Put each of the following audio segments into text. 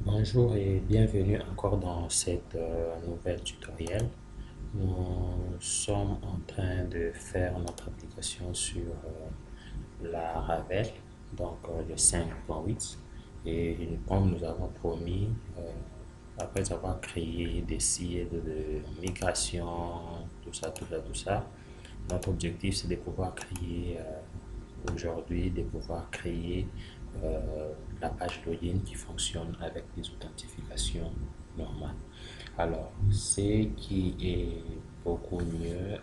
Bonjour et bienvenue encore dans cette nouvelle tutoriel. Nous sommes en train de faire notre application sur la Ravel, donc le 5.8. Et comme nous avons promis, après avoir créé des sites de migration, tout ça, notre objectif c'est de pouvoir créer aujourd'hui, de pouvoir créer la page login qui fonctionne avec des authentifications normales. Alors, ce qui est beaucoup mieux,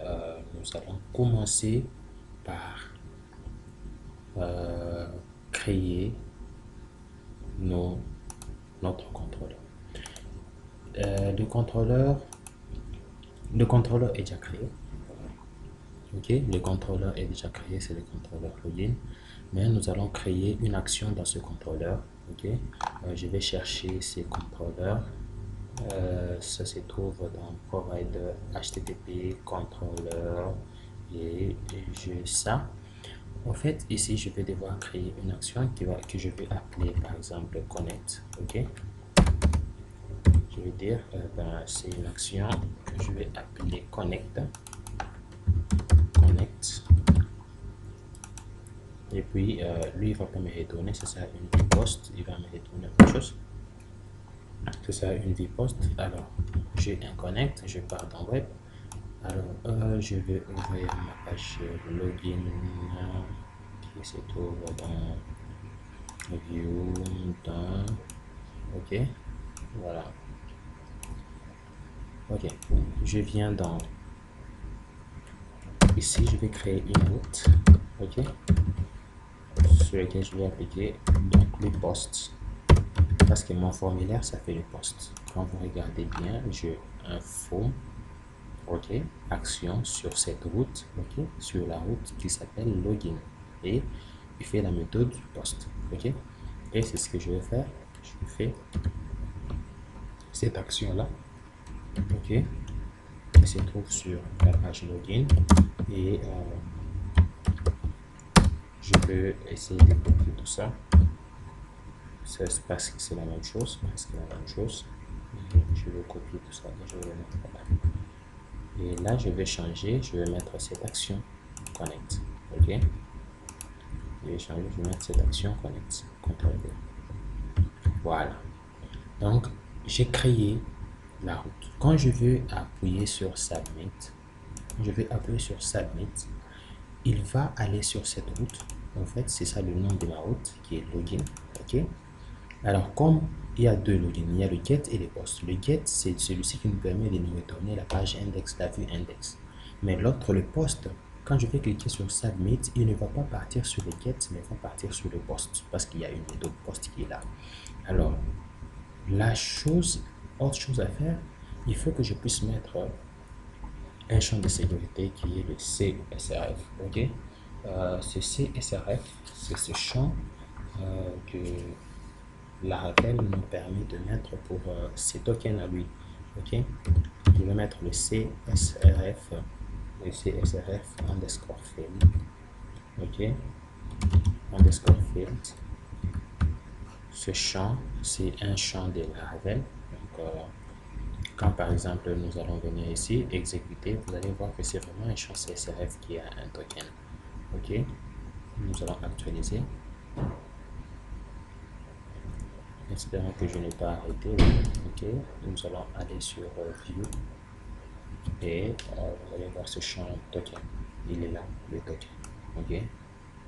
nous allons commencer par euh, créer nos, notre contrôleur. Euh, le contrôleur. Le contrôleur est déjà créé. Ok, le contrôleur est déjà créé, c'est le contrôleur login. Mais nous allons créer une action dans ce contrôleur. Ok, je vais chercher ces contrôleurs. Ça se trouve dans provider HTTP controller et je ça. En fait, ici, je vais devoir créer une action que je vais appeler par exemple connect. Ok, je vais dire c'est une action que je vais appeler connect. Connect. Et puis, lui, il va pas me retourner, c'est ça, une vie post, il va me retourner autre chose. C'est ça, une vie post. Alors, j'ai un connect, je pars dans web. Alors, je vais ouvrir ma page login qui se trouve dans view, dans, ok, voilà. Ok, je viens dans, ici, je vais créer une route, ok, sur laquelle je vais appliquer donc les posts. Parce que mon formulaire, ça fait le post. Quand vous regardez bien, j'ai un form, ok, action sur cette route, ok, sur la route qui s'appelle login. Et il fait la méthode du post, ok. Et c'est ce que je vais faire. Je fais cette action-là, ok, qui se trouve sur la page login. Et je peux essayer de copier tout ça. C'est parce que c'est la même chose, parce que la même chose. Je vais copier tout ça et je vais le mettre là. Et là, je vais changer, je vais mettre cette action connect. Ok. Je vais changer, je vais mettre cette action connect. CTRL V. Voilà. Donc, j'ai créé la route. Quand je veux appuyer sur submit, je vais appuyer sur submit, il va aller sur cette route. En fait, c'est ça le nom de ma route qui est login. Ok. Alors, comme il y a deux logins, il y a le get et le post. Le get, c'est celui-ci qui nous permet de nous retourner la page index, la vue index. Mais l'autre, le post, quand je vais cliquer sur submit, il ne va pas partir sur le get, mais il va partir sur le post parce qu'il y a une méthode post qui est là. Alors, la chose, autre chose à faire, il faut que je puisse mettre un champ de sécurité qui est le CSRF. Ok, ce CSRF, c'est ce champ que la Ravel nous permet de mettre pour ces tokens à lui. Ok, je vais mettre le CSRF underscore field. Ok, underscore field. Ce champ, c'est un champ de la Ravel. Donc, quand par exemple nous allons venir ici exécuter, vous allez voir que c'est vraiment un champ CSRF qui a un token. Ok, nous allons actualiser. Espérons que je n'ai pas arrêté. Ok, nous allons aller sur View et vous allez voir ce champ token. Il est là, le token. Ok,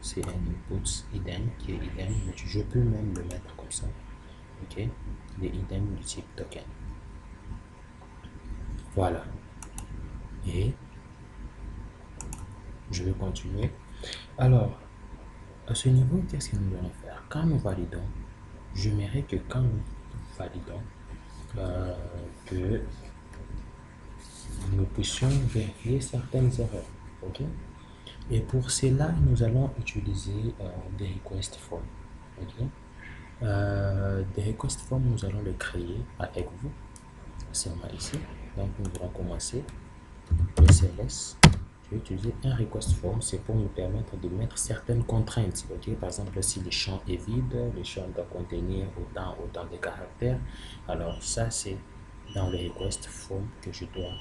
c'est un input idem qui est idem, mais je peux même le mettre comme ça. Ok, les idem du type token. Voilà. Et je vais continuer. Alors, à ce niveau, qu'est-ce que nous allons faire? Quand nous validons, j'aimerais que quand nous validons, que nous puissions vérifier certaines erreurs. Ok. Et pour cela, nous allons utiliser des request forms. Ok. Des request forms, nous allons les créer avec vous, seulement ici. Donc, nous allons commencer le CLS. je vais utiliser un request form, c'est pour me permettre de mettre certaines contraintes. Ok, par exemple, si le champ est vide, le champ doit contenir autant de caractères. Alors ça, c'est dans le request form que je dois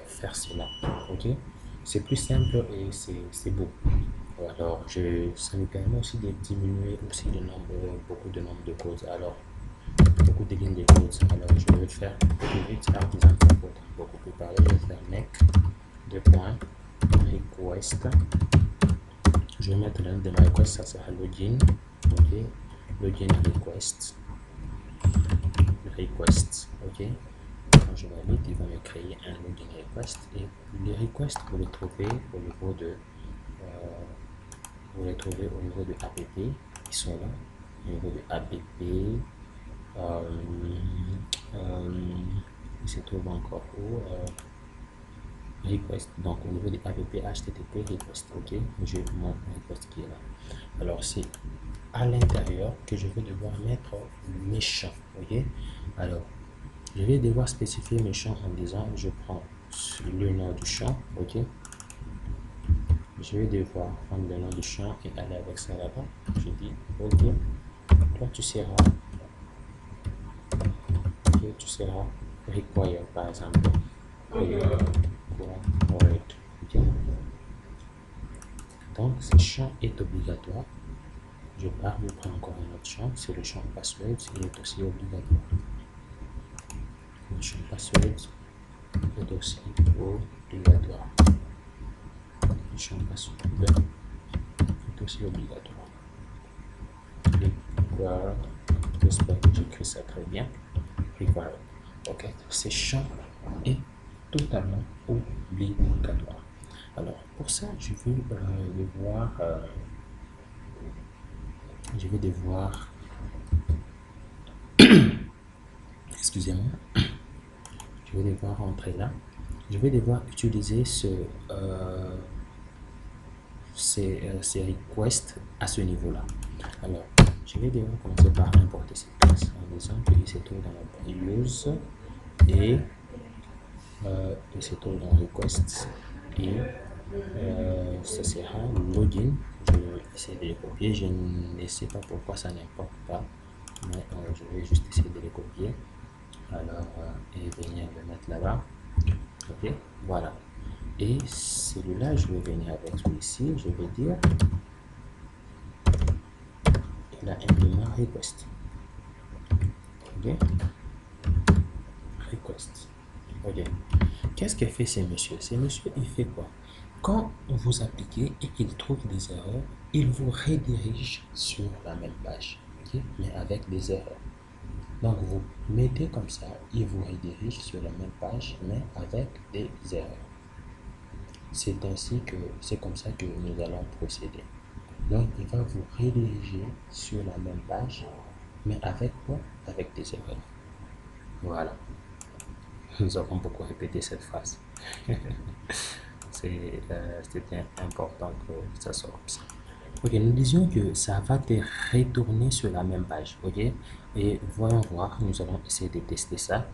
faire cela. Ok, c'est plus simple et c'est beau. Alors, ça me permet aussi de diminuer aussi beaucoup de nombre de codes. Alors, beaucoup de lignes de code. Alors, je vais faire plus vite, artisan code. Beaucoup plus parler, je vais faire make deux points request. Je vais mettre l'un de ma request, ça sera login. Ok, login request. Ok. Quand je valide, il va me créer un login request et les requests vous les trouvez au niveau de app. Ils sont là au niveau de app. Il se trouve encore où request, donc au niveau de app http request. Ok, j'ai mon request qui est là. Alors c'est à l'intérieur que je vais devoir mettre mes champs. Ok, alors je vais devoir spécifier mes champs en disant je prends le nom du champ. Ok, je vais devoir prendre le nom du champ et aller avec ça là-bas. Je dis ok, toi tu seras required, par exemple required. Ok, donc ce champ est obligatoire. Je pars, je prends encore un autre champ, c'est le champ password, il est aussi obligatoire. Le champ password est aussi obligatoire. Le champ password est aussi obligatoire. Required, j'espère que j'écris ça très bien. Required. Ok, ce champ est totalement obligatoire. Alors, pour ça, je vais devoir excusez-moi, je vais devoir rentrer là. Je vais devoir utiliser ces requests à ce niveau-là. Alors, je vais devoir commencer par importer cette classe en disant qu'il se trouve dans la use et il se trouve dans request et ça sera login. Je vais essayer de les copier. Je ne sais pas pourquoi ça n'importe pas, mais je vais juste essayer de les copier. Alors, et venir le mettre là-bas. Ok, voilà. Et celui-là, je vais venir avec celui-ci. Je vais dire il a implément request. Ok, request. Ok. Qu'est-ce que fait ces messieurs? Ces messieurs, il fait quoi? Quand vous appliquez et qu'il trouve des erreurs, il vous redirige sur la même page, ok, mais avec des erreurs. Donc vous mettez comme ça, il vous redirige sur la même page, mais avec des erreurs. C'est comme ça que nous allons procéder. Donc il va vous rediriger sur la même page, mais avec quoi? Avec des erreurs. Voilà. Nous avons beaucoup répété cette phrase. C'était important que ça sorte comme ça. Ok, nous disions que ça va te retourner sur la même page. Ok, et voyons voir, nous allons essayer de tester ça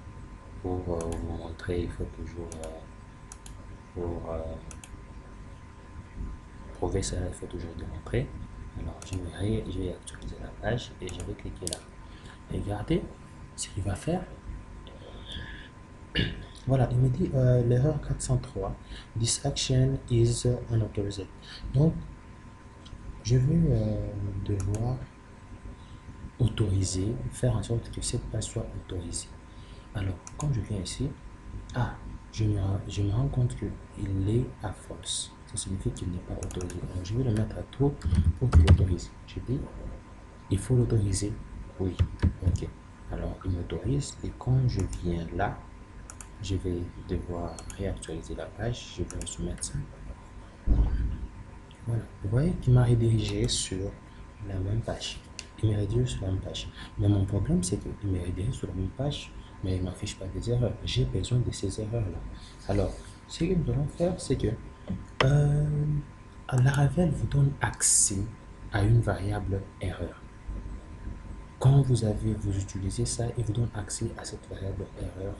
pour vous montrer. Il faut toujours pour prouver ça, il faut toujours démontrer. Alors je vais actualiser la page et je vais cliquer là. Regardez ce qu'il va faire. Voilà, il me dit l'erreur 403, this action is unauthorized. Donc, je vais devoir autoriser, faire en sorte que cette page soit autorisée. Alors, quand je viens ici, je me rends compte qu'il est à false. Ça signifie qu'il n'est pas autorisé. Donc, je vais le mettre à true pour qu'il autorise. Je dis, il faut l'autoriser. Oui, ok. Alors, il m'autorise et quand je viens là, je vais devoir réactualiser la page. Je vais soumettre ça. Voilà. Vous voyez qu'il m'a redirigé sur la même page. Il me redirige sur la même page. Mais mon problème, c'est qu'il me redirige sur la même page, mais il ne m'affiche pas des erreurs. J'ai besoin de ces erreurs-là. Alors, ce que nous allons faire, c'est que Laravel vous donne accès à une variable erreur. Quand vous utilisez ça, il vous donne accès à cette variable erreur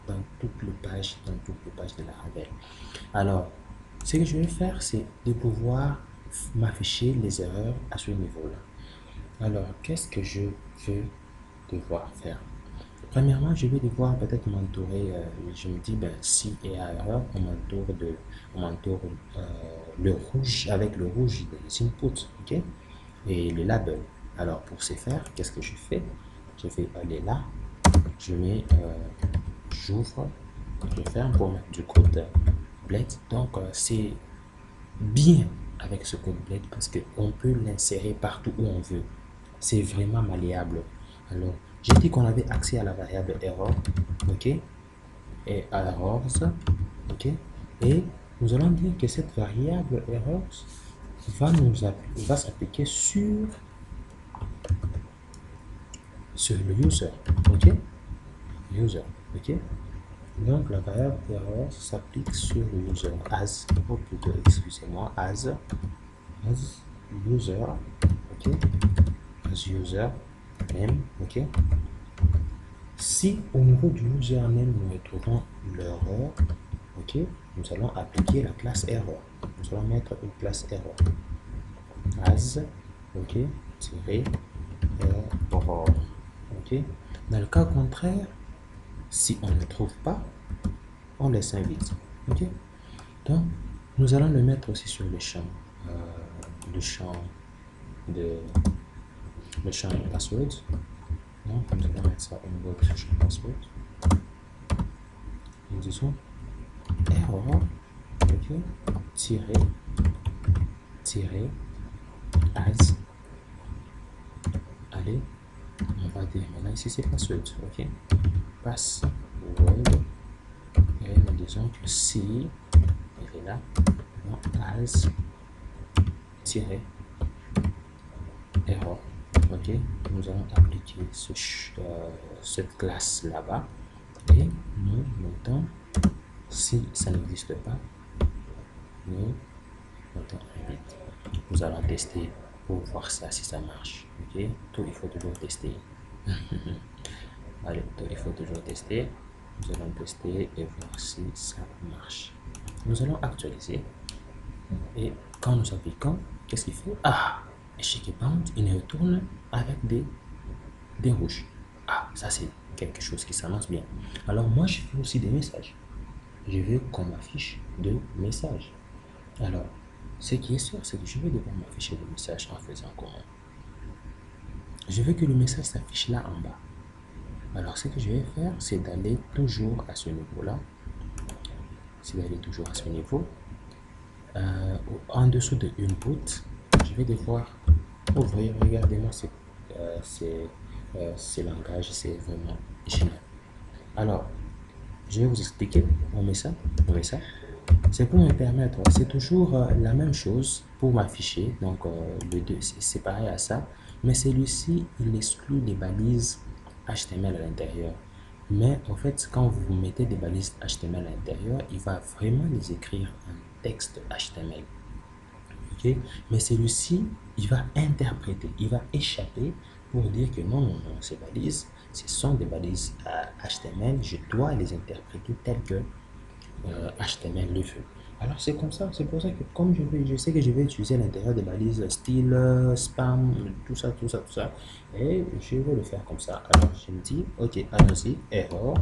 dans toutes les pages de Laravel. Alors, Ce que je vais faire, c'est de pouvoir m'afficher les erreurs à ce niveau-là. Alors, qu'est-ce que je vais devoir faire? Premièrement, je vais devoir peut-être m'entourer, je me dis, ben, si il y a erreur, on m'entoure le rouge, avec le rouge des inputs, ok? Et le label. Alors, pour ce faire, qu'est-ce que je fais? Je vais aller là, je mets, j'ouvre, je ferme pour mettre du code Blade. Donc, c'est bien avec ce code Blade parce qu'on peut l'insérer partout où on veut. C'est vraiment malléable. Alors, j'ai dit qu'on avait accès à la variable error, ok, et errors, ok, et nous allons dire que cette variable errors va s'appliquer sur le user, ok, user, ok. Donc la variable error s'applique sur le user as, ou plutôt, excusez-moi, as user, ok, as user name, ok. Si au niveau du username nous retrouvons l'erreur, ok, nous allons appliquer la classe error. Nous allons mettre une classe error as, ok, tiré error, ok. Dans le cas contraire, si on ne trouve pas, on laisse un vide, ok. Donc nous allons le mettre aussi sur le champ de password. Donc nous allons mettre ça au niveau de ce champ password. Nous disons error, ok, tiré as. Allez, on va dire maintenant ici c'est password, ok, password, et nous disons que si elle est là, as tiré error, ok, nous allons appliquer cette classe là-bas et nous mettons, si ça n'existe pas, nous mettons un vide. Nous allons tester pour voir ça si ça marche, ok. Tout il faut toujours tester. Allez, tout il faut toujours tester. Nous allons tester et voir si ça marche. Nous allons actualiser et quand nous appliquons, qu'est-ce qu'il fait? Ah, échec bound, il retourne avec des rouges. Ah, ça c'est quelque chose qui s'annonce bien. Alors moi je fais aussi des messages. Je veux qu'on m'affiche de messages. Alors, ce qui est sûr, c'est que je vais devoir m'afficher des messages en faisant comment? Je veux que le message s'affiche là en bas. Alors, ce que je vais faire, c'est d'aller toujours à ce niveau-là. C'est d'aller toujours à ce niveau. En dessous de input, je vais devoir ouvrir. Regardez-moi ces langages, c'est vraiment génial. Alors, je vais vous expliquer mon message. C'est pour me permettre, c'est toujours la même chose pour m'afficher. Donc, le 2, c'est pareil à ça. Mais celui-ci, il exclut les balises HTML à l'intérieur. Mais en fait, quand vous mettez des balises HTML à l'intérieur, il va vraiment les écrire en texte HTML. Okay? Mais celui-ci, il va interpréter, il va échapper pour dire que non, ces balises, ce sont des balises HTML, je dois les interpréter telles que HTML le veut. Alors c'est comme ça, c'est pour ça que comme je sais que je vais utiliser à l'intérieur des balises style, spam, tout ça, et je vais le faire comme ça. Alors je me dis, ok, allons-y, error,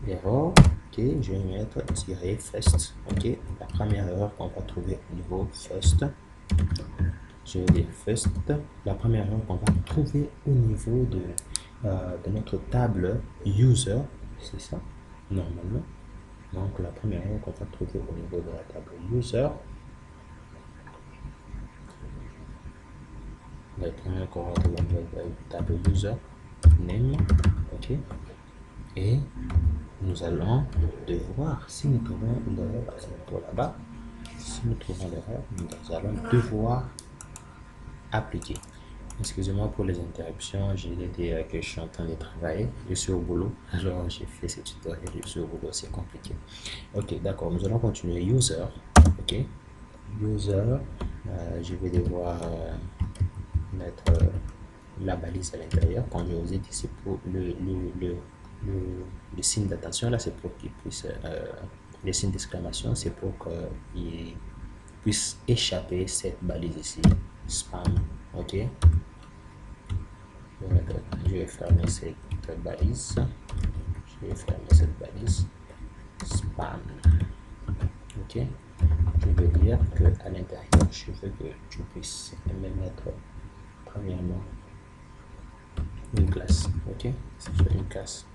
ok, je vais mettre tirer first, ok, la première erreur qu'on va trouver au niveau first, je vais dire first, la première erreur qu'on va trouver au niveau de notre table user, c'est ça, normalement. Donc la première erreur qu'on va trouver au niveau de la table user, la première qu'on va trouver au niveau de la table user, name, ok, et nous allons devoir, si nous trouvons l'erreur, par exemple pour là-bas, si nous trouvons l'erreur, nous allons devoir appliquer. Excusez-moi pour les interruptions, j'ai dit que je suis en train de travailler, je suis au boulot, alors j'ai fait ce tutoriel, je suis au boulot, c'est compliqué. Ok, d'accord, nous allons continuer. User, ok, user, je vais devoir mettre la balise à l'intérieur. Comme je vous ai dit, c'est pour le signe d'attention là, c'est pour qu'il puisse les signes d'exclamation, c'est pour qu'il puisse échapper cette balise ici, spam. Ok, je vais fermer cette balise, je vais fermer cette balise, spam. Ok, je veux dire que à l'intérieur, je veux que tu puisses me mettre premièrement une classe. Ok, c'est une classe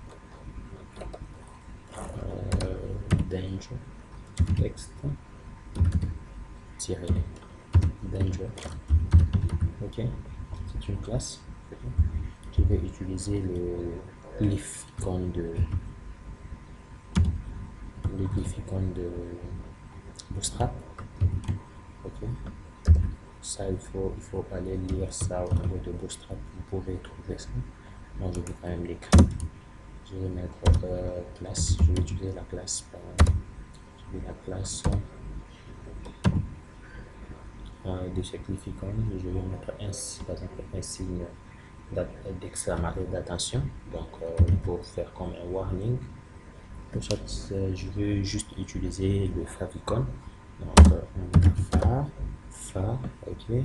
danger text tiré danger. Ok, c'est une classe. Okay. Je vais utiliser le glyphicon de Bootstrap. Ok, ça il faut aller lire ça au niveau de Bootstrap, vous pouvez trouver ça. Moi je vais quand même l'écrire. Je vais mettre classe, je vais utiliser la classe je vais la classe de ce glyphicon, je vais mettre ainsi, par exemple un signe d'exclamation d'attention, donc pour faire comme un warning. Pour ça, je veux juste utiliser le favicon. Donc, fa, ok,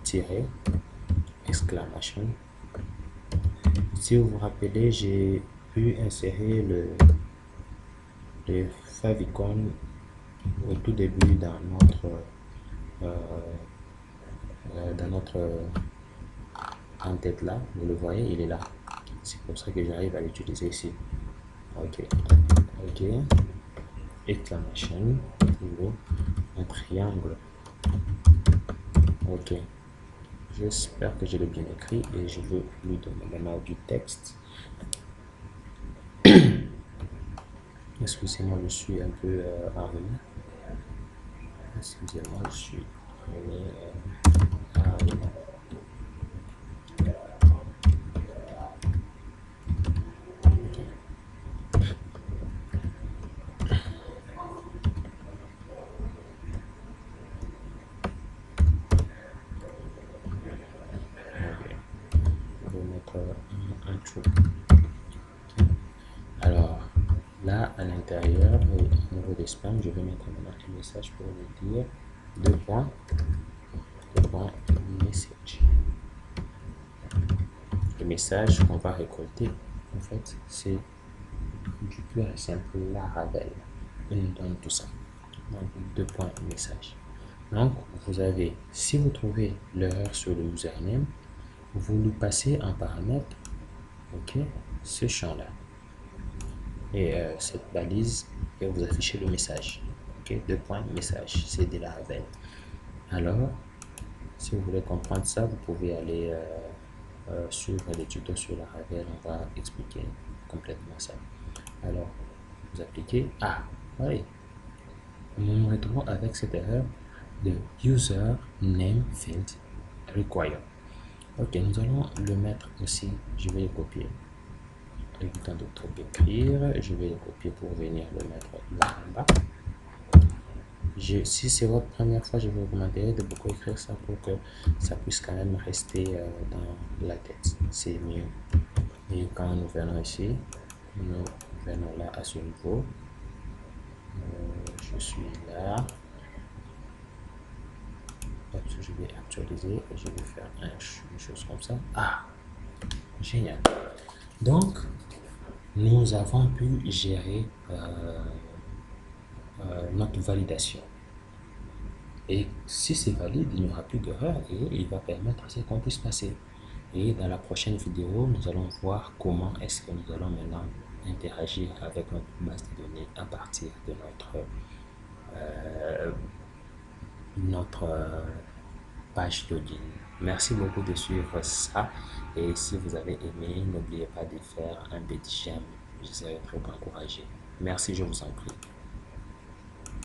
tiré, exclamation. Si vous vous rappelez, j'ai pu insérer le favicon au tout début dans notre en-tête là. Vous le voyez, il est là. C'est pour ça que j'arrive à l'utiliser ici. Ok, ok, exclamation, un triangle. Ok, j'espère que je l'ai bien écrit et je veux lui donner maintenant du texte. Excusez-moi, je suis un peu enrhumé. Excusez-moi, je suis enrhumé. Je vais mettre un trou. Alors, là, à l'intérieur, au niveau des spams, je vais mettre maintenant un message pour lui dire deux points message. Le message qu'on va récolter, en fait, c'est du pur et simple Laravel. Il nous donne tout ça. Donc, deux points message. Donc, vous avez, si vous trouvez l'erreur sur le username, vous lui passez en paramètre, ok, ce champ-là. Et cette balise, et vous affichez le message. Ok, deux points message, c'est de Laravel. Alors, si vous voulez comprendre ça, vous pouvez aller sur les tutos sur Laravel, on va expliquer complètement ça. Alors, vous appliquez. Ah, oui. Nous nous retrouvons avec cette erreur de user name field required. Ok, nous allons le mettre aussi. Je vais le copier. Évitant de trop écrire, je vais le copier pour venir le mettre là en bas. Si c'est votre première fois, je vais vous recommander de beaucoup écrire ça pour que ça puisse quand même rester dans la tête. C'est mieux. Et quand nous venons ici, nous venons là à ce niveau. Je suis là. Je vais actualiser et je vais faire une chose comme ça. Ah, génial. Donc, nous avons pu gérer notre validation. Et si c'est valide, il n'y aura plus d'erreur et il va permettre à ce qu'on puisse passer. Et dans la prochaine vidéo, nous allons voir comment est-ce que nous allons maintenant interagir avec notre base de données à partir de notre page login. Merci beaucoup de suivre ça et si vous avez aimé, n'oubliez pas de faire un petit j'aime. Je serai très encouragé. Merci, je vous en prie.